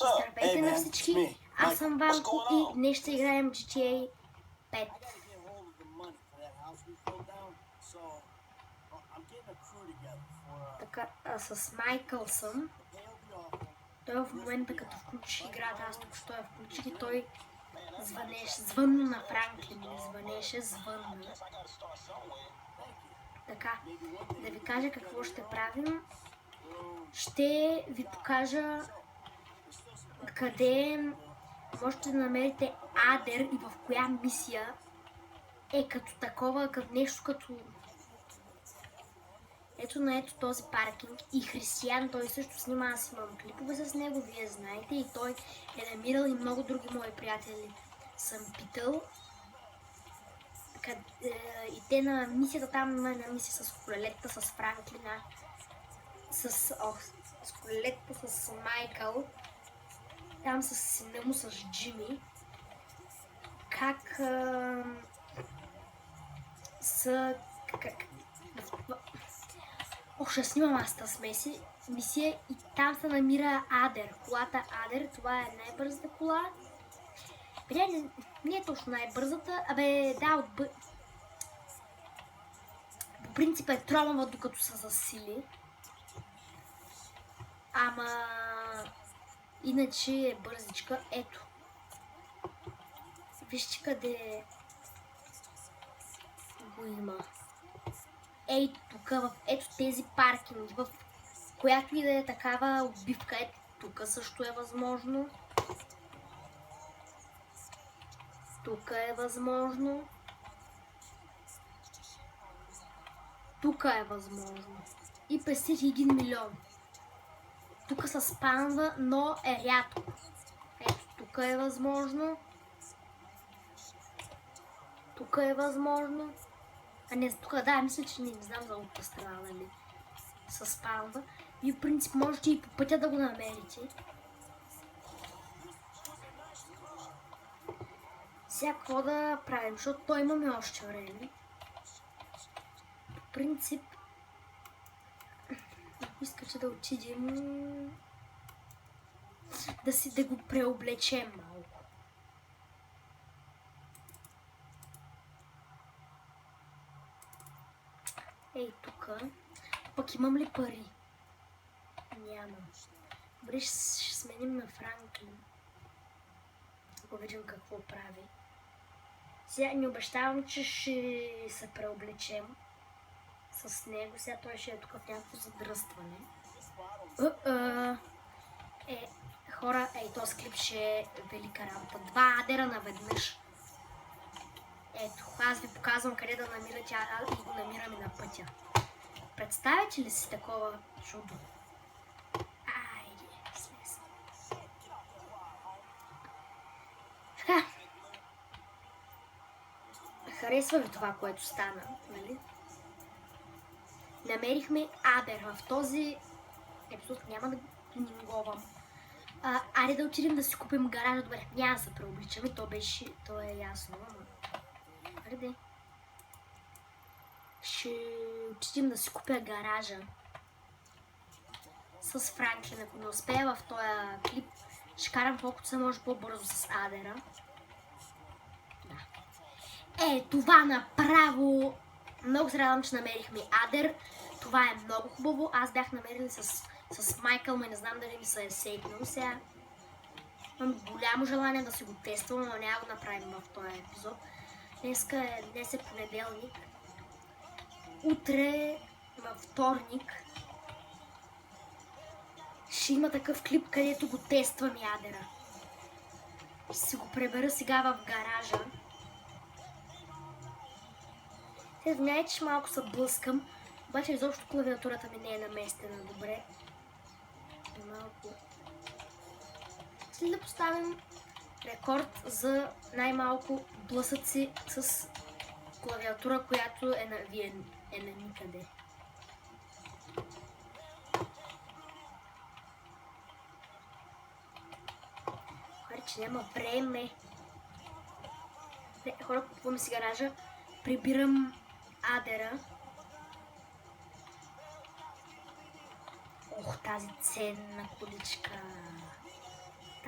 Здравейте на всички, аз съм Ванко и днес ще играем GTA 5. Така, с Майкъл съм. Той в момента като включи играта, аз тук що я включих и той звънна на Франклин, не звънеше, звънна. Така, да ви кажа какво ще правим. Ще ви покажа къде можете да намерите Адер и в коя мисия е като такова, като нещо като... Ето на ето този паркинг и Християн, той също снима, аз имам клипове с него, вие знаете, и той е намирал и много други мои приятели съм питал. И те на мисията там, на мисия с колелета, с Франклина, с колелета с Майкъл, там с сина му, с Джими, как ще снимам аз тази мисия и там се намира Адер, колата Адер, това е най-бързата кола. Не е точно най-бързата, да, по принцип е тромава докато се засили. Ама иначе е бързичка. Ето. Вижте къде го има. Ей тук, ето тези паркинги, в която и да е такава отбивка. Ето тук също е възможно. Тук е възможно. Тук е възможно. И пестих 1 милион. Тук се спанва, но е рядко. Ето, тук е възможно. Тук е възможно. А не, тук, да, мисля, че не знам за лука страна, нали? Се спанва. И в принцип можете и по пътя да го намерите. Сега какво да правим, защото той имаме още време. В принцип, ако искате да отидем, да го преоблечем малко. Ей, тук. Пък имам ли пари? Нямам. Добре, ще сменим на Франклин. Да видим какво прави. Сега не обещавам, че ще се преоблечем с него. Сега той ще е тук в някакво задръстване. Хора, този клип ще е велика работа. 2 Адера наведнъж. Ето, аз ви показвам къде да намирате и го намираме на пътя. Представяте ли си такова чудо? Айде, слез. Така. Харесва ви това, което стана, нали? Намерихме Адер. В този епизод няма да нинговам. Айде да отидем да си купим гаража. Добре, няма да се преобличаме, то е ясно. Айде. Ще отидем да си купя гаража с Франклин. Ако не успея в този клип, ще карам колкото се може по-бързо с Адера. Да. Това направо. Много се радвам, че намерихме Адер. Това е много хубаво. Аз бях намерил с Майкъл, но не знам дали ми се е сейкнал. Сега имам голямо желание да си го тествам, но няма го направим в този епизод. Днес е понеделник. Утре, във вторник, ще има такъв клип, където го тествам Адера. Ще си го пребера сега в гаража. Сега знаете, че малко се блъскам, обаче изобщо клавиатурата ми не е наместена добре. Малко. След да поставим рекорд за най-малко блъсъци с клавиатура, която е на никъде. Хора, че няма време. Хора, купуваме си гаража. Прибирам Адера. Ох, тази ценна количка.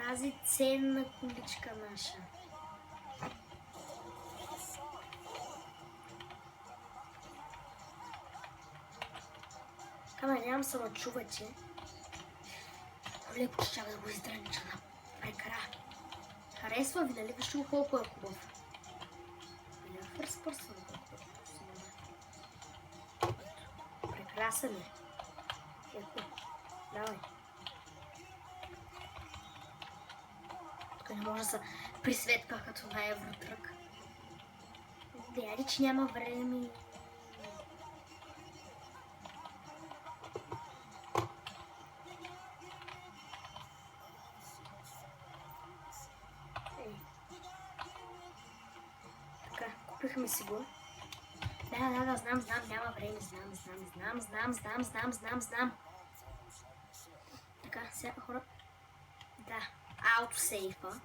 Тази ценна количка наша. Така, надявам се да чувате. Леко ще да го издранича на прекара. Харесва ви, нали? Вижте го колко е хубав. Или first person, прекрасен е. Ето, давай. Тук не може да се присветка като на Евротрък. Дяди, че няма време. Така, купихме си го. Да, знам, няма време, знам. Така, сега хора. Да, аутосейфа,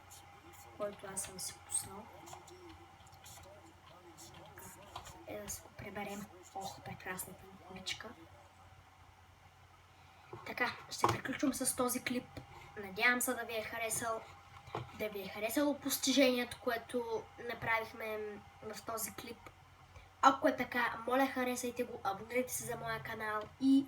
който аз съм си пуснал. Да си го преберем. Ох, прекрасната количка. Така, ще приключвам с този клип. Надявам се да ви е харесал. Да ви е харесало постижението, което направихме в този клип. Ако е така, моля харесайте го, абонирайте се за моя канал и